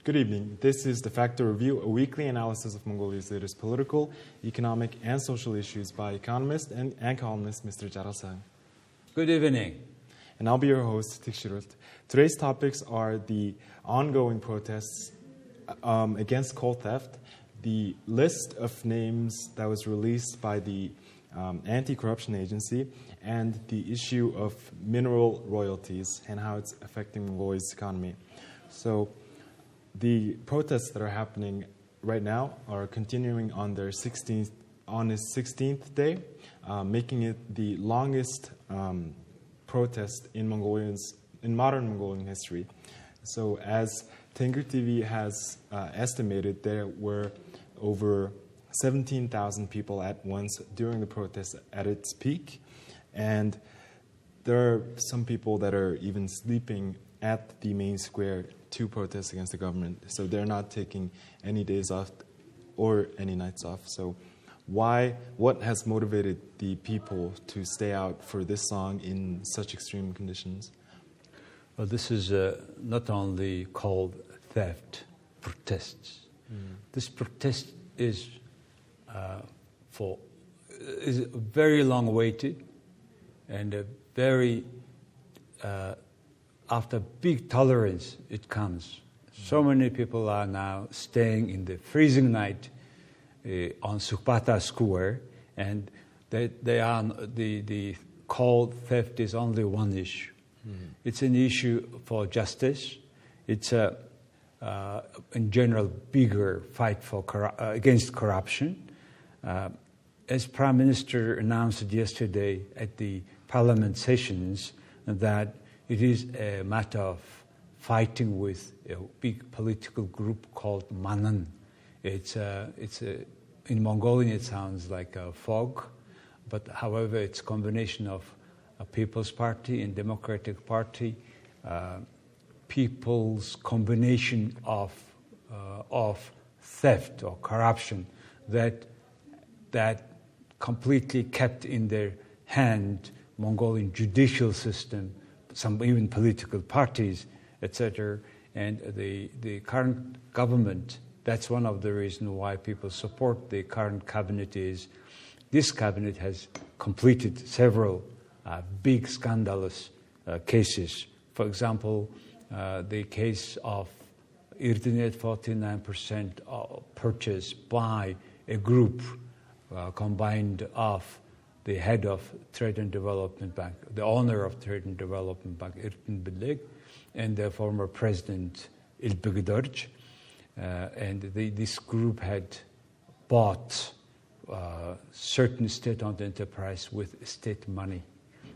Good evening. This is Defacto Review, a weekly analysis of Mongolia's latest political, economic, and social issues by economist and columnist Mr. Jarasang. Good evening. And I'll be your host, Tikshirult. Today's topics are the ongoing protests against coal theft, the list of names that was released by the anti-corruption agency, and the issue of mineral royalties and how it's affecting Mongolia's economy. So the protests that are happening right now are continuing on its 16th day, making it the longest protest in modern Mongolian history. So as Tengger TV has estimated, there were over 17,000 people at once during the protest at its peak. And there are some people that are even sleeping at the main square to protest against the government. So they're not taking any days off or any nights off. So what has motivated the people to stay out for this long in such extreme conditions? Well, this is not only called theft protests. This protest is very long waited and a very after big tolerance it comes. So many people are now staying in the freezing night on Sukhbata Square, and the coal theft is only one issue. It's an issue for justice. It's in general bigger fight for against corruption. As Prime Minister announced yesterday at the Parliament sessions that it is a matter of fighting with a big political group called Manan. In Mongolian it sounds like a fog, but however it's a combination of a People's Party and Democratic Party, people's combination of theft or corruption that completely kept in their hand Mongolian judicial system, some even political parties, etc. And the current government, that's one of the reasons why people support the current cabinet is this cabinet has completed several big scandalous cases. For example, the case of Irdinet 49% purchase by a group combined of the head of Trade and Development Bank, the owner of Trade and Development Bank, Irtin Bileg, and the former president, Ilbegdorj. And this group had bought certain state-owned enterprise with state money.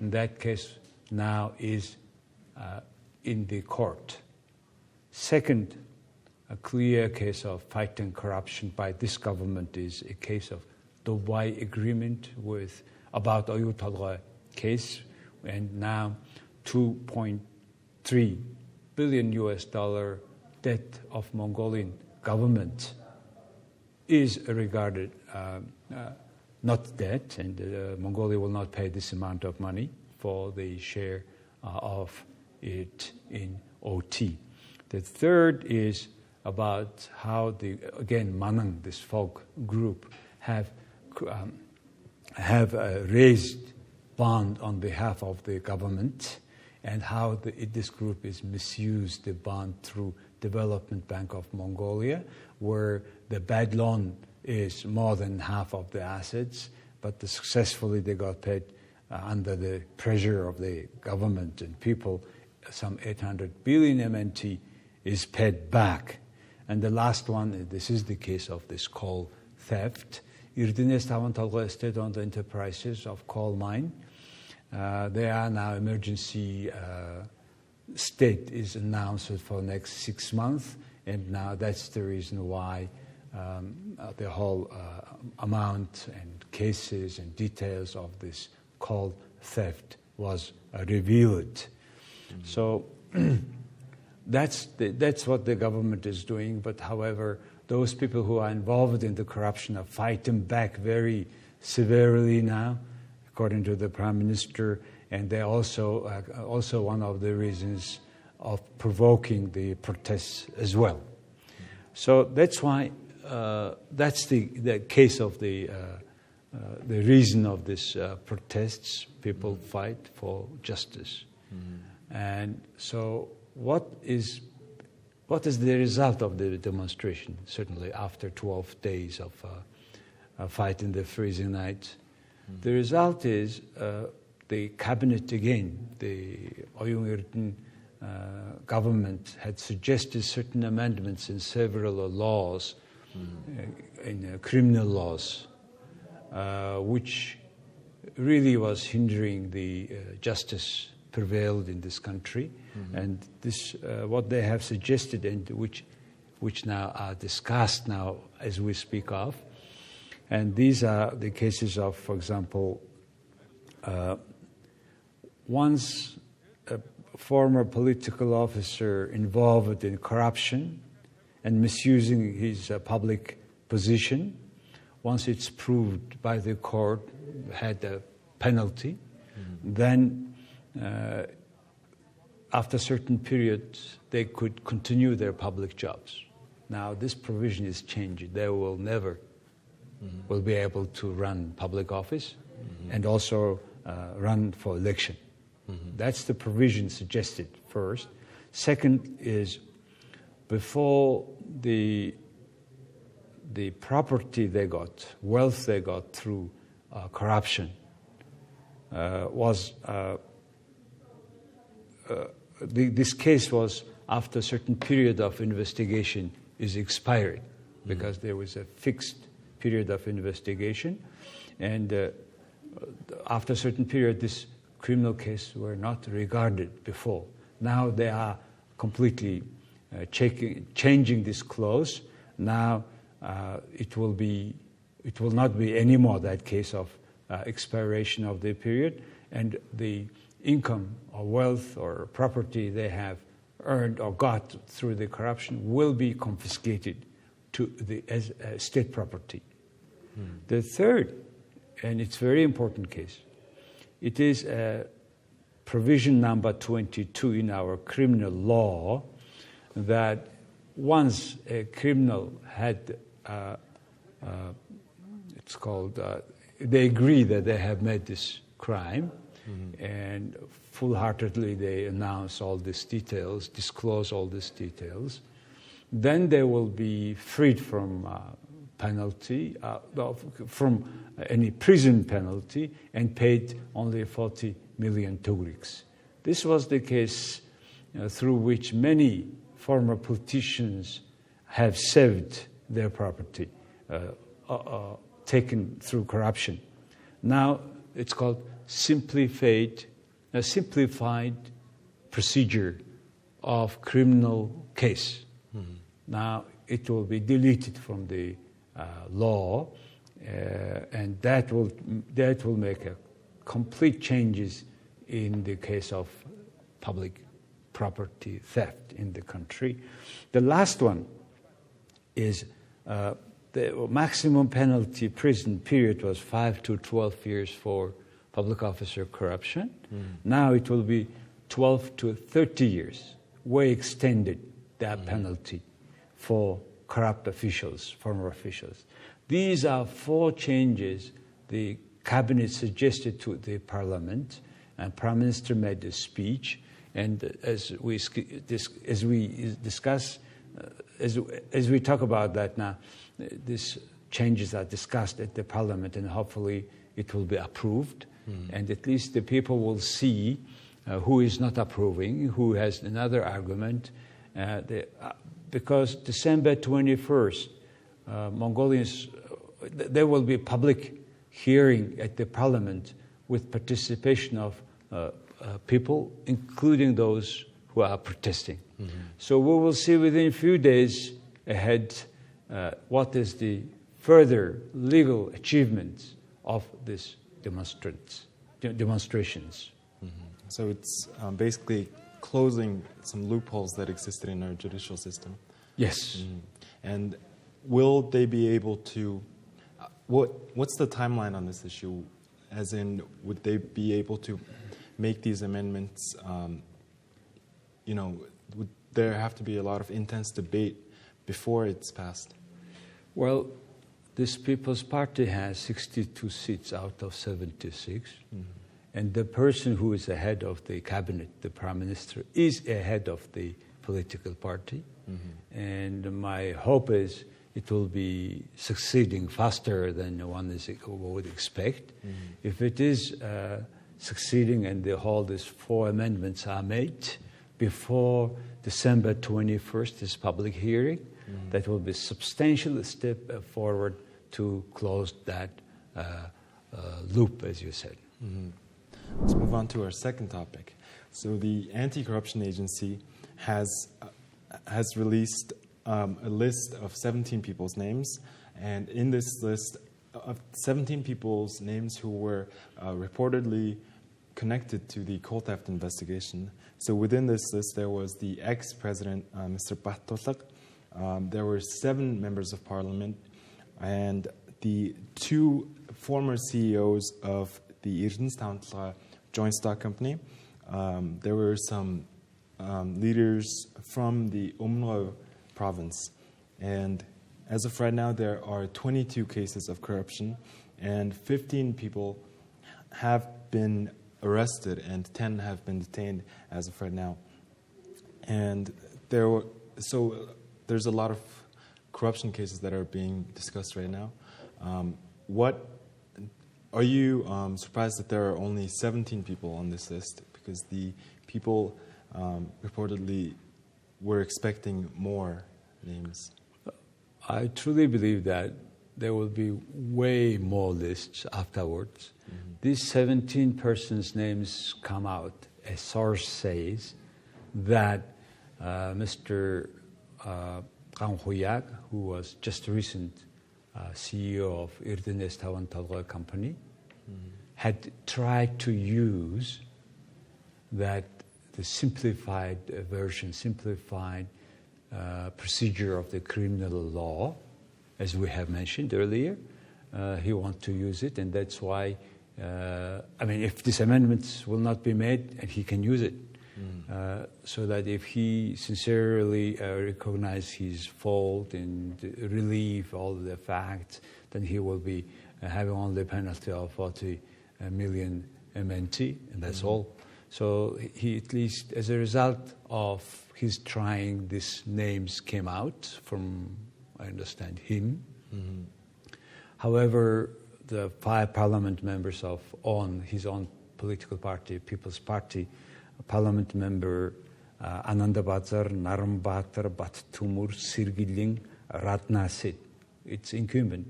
And that case now is in the court. Second, a clear case of fighting corruption by this government is a case of Dubai agreement about Oyu Tolgoi case, and now $2.3 billion debt of Mongolian government is regarded not debt, and Mongolia will not pay this amount of money for the share of it in OT. The third is about how Manang, this folk group, have raised bond on behalf of the government, and how this group is misused the bond through Development Bank of Mongolia, where the bad loan is more than half of the assets, but successfully they got paid under the pressure of the government and people. Some 800 billion MNT is paid back. And the last one, this is the case of this coal theft. Irdines Tavantalgo state-owned enterprises of coal mine. They are now emergency state is announced for the next 6 months, and now that's the reason why the whole amount and cases and details of this coal theft was revealed. So that's what the government is doing. But however, those people who are involved in the corruption are fighting back very severely now, according to the Prime Minister, and they're also one of the reasons of provoking the protests as well. So that's why that's the case of the reason of this protests. People fight for justice, and so what is the result of the demonstration? Certainly, after 12 days of fight in the freezing night, the result is the cabinet again, the Oyun government had suggested certain amendments in several laws, in criminal laws, which really was hindering the justice prevailed in this country. And this, what they have suggested, and which now are discussed now as we speak of. And these are the cases of, for example, once a former political officer involved in corruption and misusing his public position, once it's proved by the court, had a penalty, then after a certain period, they could continue their public jobs. Now, this provision is changed. They will never will be able to run public office and also run for election. That's the provision suggested first. Second is, before the property they got, wealth they got through corruption was this case was after a certain period of investigation is expired, because there was a fixed period of investigation, and after a certain period this criminal case were not regarded before. Now they are completely changing this clause. Now it will not be anymore that case of expiration of the period, and the income or wealth or property they have earned or got through the corruption will be confiscated as state property. The third, and it's a very important case, it is provision number 22 in our criminal law, that once a criminal had, it's called, they agree that they have made this crime, and full-heartedly they announce all these details, disclose all these details, then they will be freed from penalty, from any prison penalty, and paid only 40 million tugriks. This was the case through which many former politicians have saved their property, taken through corruption. Now it's called simplified procedure of criminal case. Now it will be deleted from the law, and that will make a complete changes in the case of public property theft in the country. The last one is the maximum penalty prison period was 5 to 12 years for public officer corruption. Now it will be 12 to 30 years, way extended that penalty for corrupt officials, former officials. These are 4 changes the cabinet suggested to the parliament, and Prime Minister made a speech. And as we discuss, as we talk about that now, these changes are discussed at the parliament, and hopefully it will be approved. And at least the people will see who is not approving, who has another argument. Because December 21st, Mongolians, there will be public hearing at the parliament with participation of people, including those who are protesting. So we will see within a few days ahead what is the further legal achievements of these demonstrations. So it's basically closing some loopholes that existed in our judicial system. Yes. And will they be able to, what's the timeline on this issue? As in, would they be able to make these amendments, would there have to be a lot of intense debate before it's passed? Well, this People's Party has 62 seats out of 76. And the person who is the head of the cabinet, the prime minister, is a head of the political party. And my hope is it will be succeeding faster than one would expect. If it is succeeding and all these 4 amendments are made before December 21st, this public hearing, that will be a substantial step forward to close that loop, as you said. Let's move on to our second topic. So the Anti-Corruption Agency has released a list of 17 people's names, and in this list of 17 people's names who were reportedly connected to the coal theft investigation. So within this list, there was the ex-president, Mr. Bahtolak. There were 7 members of parliament, and the 2 former CEOs of the Erdenstown joint stock company. There were some leaders from the Umro province. And as of right now, there are 22 cases of corruption, and 15 people have been arrested and 10 have been detained as of right now. And there's a lot of corruption cases that are being discussed right now. Are you surprised that there are only 17 people on this list? Because the people reportedly were expecting more names. I truly believe that there will be way more lists afterwards. These 17 persons' names come out. A source says that Mr. Kang Hoyak, who was just recent CEO of Irdenes Tawan Talgoy Company, had tried to use the simplified version, simplified procedure of the criminal law, as we have mentioned earlier. He wants to use it, and that's why, if these amendments will not be made, and he can use it. So that if he sincerely recognizes his fault and relieve all the facts, then he will be having only a penalty of 40 million MNT, and that's all. So he, at least as a result of his trying, these names came out from, I understand, him. However, the 5 parliament members of his own political party, People's Party, Parliament member Ananda Bazar, Naram Batar, Battumur, Sirgiling, Ratnasit, it's incumbent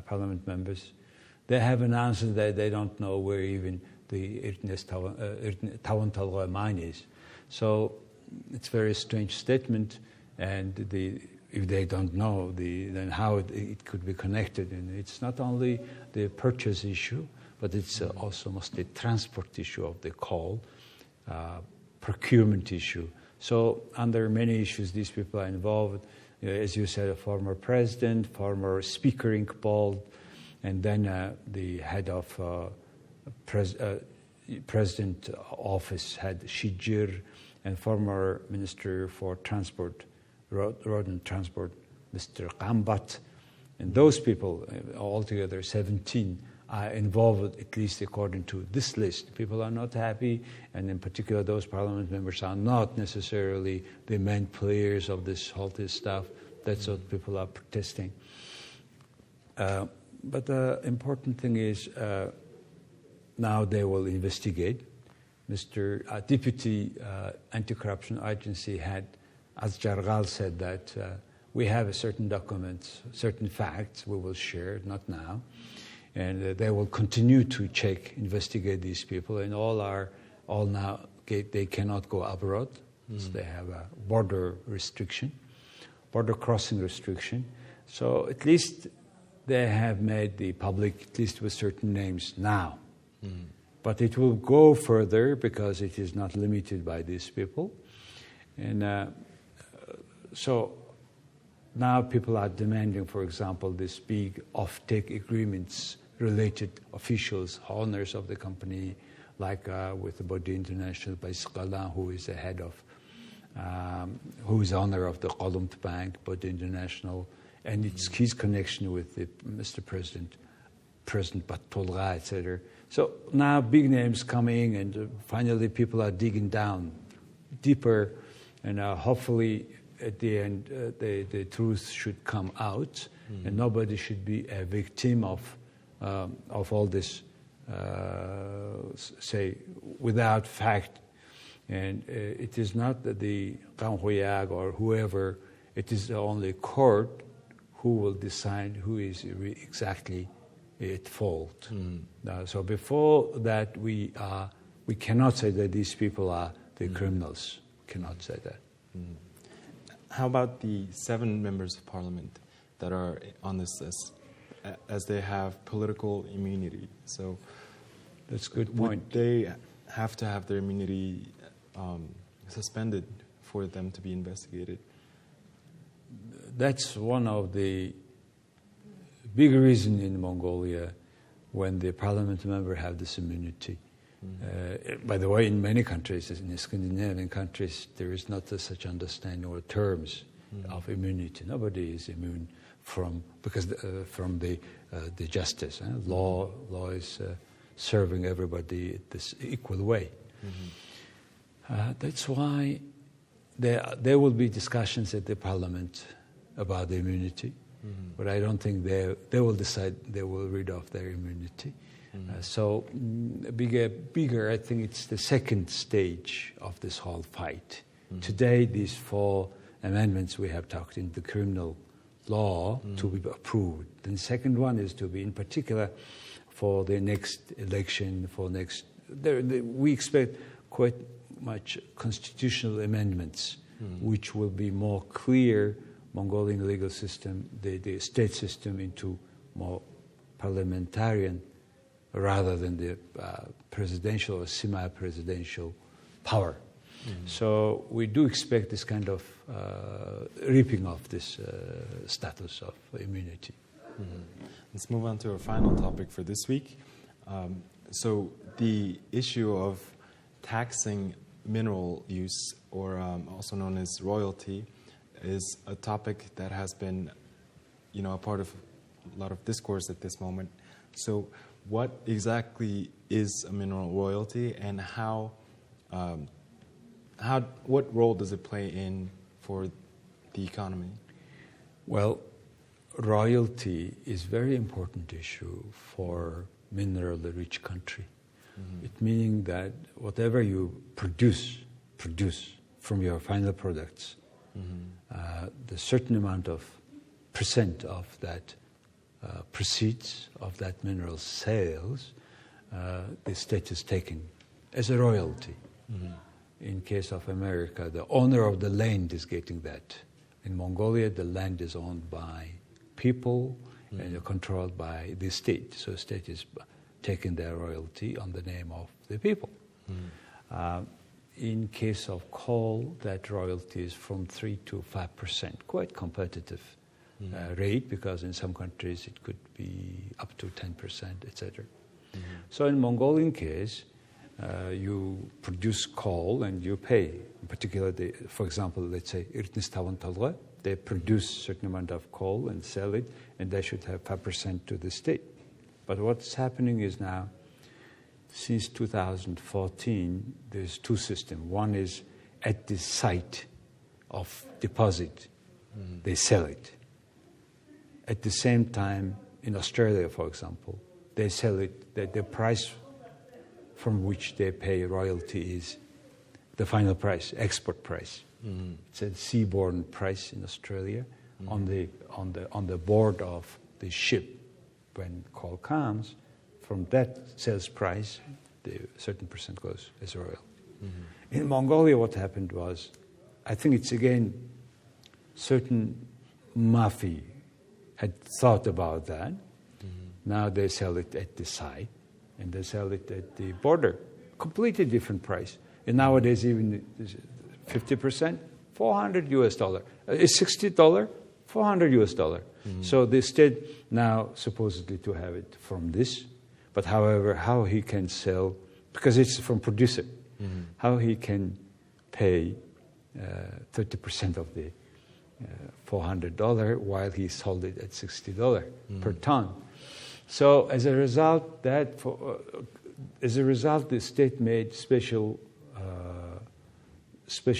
parliament members. They have announced that they don't know where even the Tawan Talgoy mine is. So it's a very strange statement, and if they don't know, then how it could be connected. And it's not only the purchase issue, but it's also mostly transport issue of the coal, procurement issue. So under many issues, these people are involved. As you said, a former president, former speaker Inkbald, and then the head of president office had Shijir, and former minister for transport, road and transport, Mr. Kambat. And those people, altogether 17, are involved, at least according to this list. People are not happy, and in particular, those parliament members are not necessarily the main players of this whole stuff. That's what people are protesting. But the important thing is now they will investigate. Mr. Deputy Anti-Corruption Agency head Azjargal said that we have certain documents, certain facts we will share, not now. And they will continue to check, investigate these people, and all now they cannot go abroad. So they have a border crossing restriction. So at least they have made the public, at least with certain names now. But it will go further because it is not limited by these people. And so now people are demanding, for example, these big off-take agreements related officials, owners of the company, like with the Body International, Baisqala, who is the head of who is owner of the Column Bank, but international, and it's his connection with Mr. President Batolga, etc. So now big names coming, and finally people are digging down deeper, and hopefully at the end the truth should come out, and nobody should be a victim of all this, say, without fact. And it is not that the Kanhoyag or whoever, it is the only court who will decide who is exactly at fault. So before that, we cannot say that these people are the criminals. Cannot say that. How about the 7 members of parliament that are on this list, as they have political immunity? So that's a good point. Would they have to have their immunity suspended for them to be investigated? That's one of the big reasons in Mongolia when the parliament member have this immunity. By the way, in many countries, in the Scandinavian countries, there is not such understanding or terms of immunity. Nobody is immune from the justice. Law is serving everybody this equal way. That's why there will be discussions at the parliament about the immunity, but I don't think they will decide they will rid of their immunity. So bigger, I think it's the second stage of this whole fight. Today, these 4 amendments we have talked in the criminal law to be approved. Then the second one is to be, in particular, for the next election, we expect quite much constitutional amendments, which will be more clear Mongolian legal system, the state system, into more parliamentarian rather than the presidential or semi-presidential power. So we do expect this kind of ripping off this status of immunity. Let's move on to our final topic for this week. So the issue of taxing mineral use, or also known as royalty, is a topic that has been, a part of a lot of discourse at this moment. So what exactly is a mineral royalty, and what role does it play in for the economy? Well, royalty is a very important issue for minerally rich country. It meaning that whatever you produce from your final products, the certain amount of percent of that proceeds of that mineral sales, the state is taken as a royalty. In case of America, the owner of the land is getting that. In Mongolia, the land is owned by people and controlled by the state. So the state is taking their royalty on the name of the people. In case of coal, that royalty is from 3 to 5%, quite competitive rate, because in some countries it could be up to 10%, etc. So in Mongolian case, you produce coal and you pay. In particular, for example, let's say Irtnis Tavantalga, they produce a certain amount of coal and sell it, and they should have 5% to the state. But what's happening is now, since 2014, there's 2 systems. One is at the site of deposit, they sell it. At the same time, in Australia, for example, they sell it, the price from which they pay royalty is the final price, export price. It's a seaborne price in Australia. On the board of the ship, when coal comes, from that sales price, the certain percent goes as royal. In Mongolia, what happened was, I think it's again, certain mafia had thought about that. Now they sell it at the site, and they sell it at the border. Completely different price. And nowadays, even 50%, $400. $60, $400. So the state now supposedly to have it from this, but however, how he can sell, because it's from producer, how he can pay 30% of the $400, while he sold it at $60 per ton. So as a result, the state made special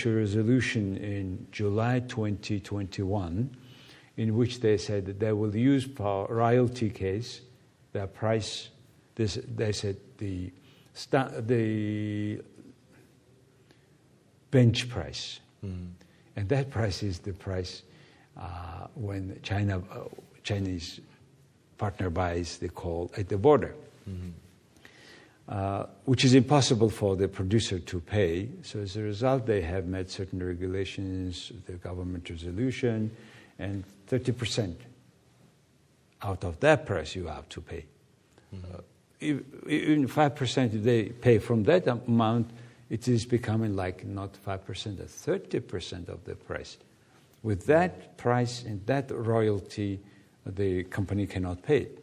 resolution in July 2021, in which they said that they will use for royalty case the price. They said the bench price, and that price is the price when Chinese partner buys the coal at the border, which is impossible for the producer to pay. So as a result, they have made certain regulations, the government resolution, and 30% out of that price you have to pay. Even 5% they pay from that amount, it is becoming like not 5%, but 30% of the price. With that price and that royalty, the company cannot pay it.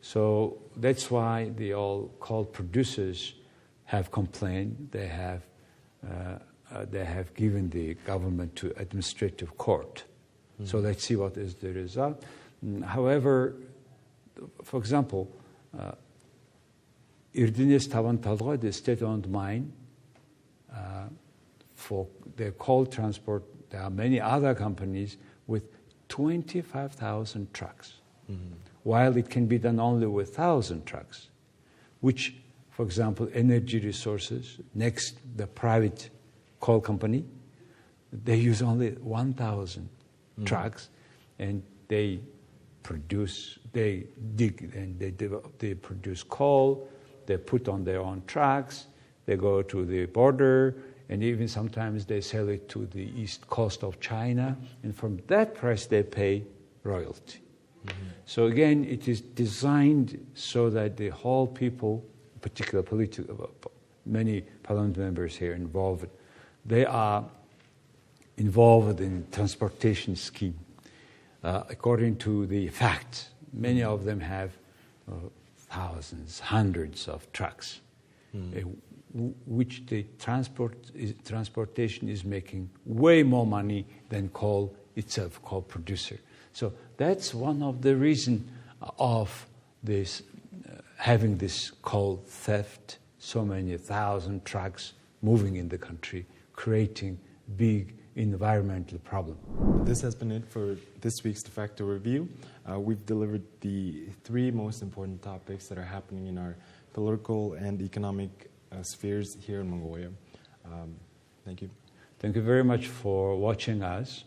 So that's why the all coal producers have complained. They have given the government to administrative court. So let's see what is the result. However, for example, Erdenes Tavan Talga, the state-owned mine, for the coal transport, there are many other companies with 25,000 trucks, while it can be done only with 1,000 trucks, which, for example, Energy Resources, next the private coal company, they use only 1,000 trucks, and they dig and they produce coal, they put on their own trucks, they go to the border, and even sometimes they sell it to the east coast of China, and from that price they pay royalty. So again, it is designed so that the whole people, particular many parliament members here involved, they are involved in transportation scheme. According to the facts, many of them have thousands, hundreds of trucks, which the transportation is making way more money than coal itself, coal producer. So that's one of the reasons of this having this coal theft, so many thousand trucks moving in the country, creating big environmental problem. This has been it for this week's Defacto Review. We've delivered the 3 most important topics that are happening in our political and economic spheres here in Mongolia. Thank you. Thank you very much for watching us.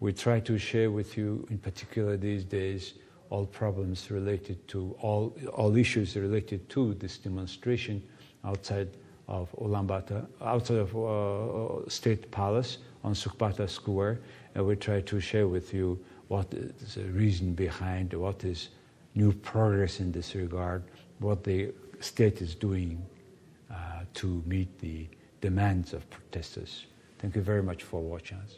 We try to share with you, in particular these days, all problems related to, all issues related to this demonstration outside of Ulaanbaatar, outside of State Palace on Sukbata Square, and we try to share with you what is the reason behind, what is new progress in this regard, what the state is doing to meet the demands of protesters. Thank you very much for watching us.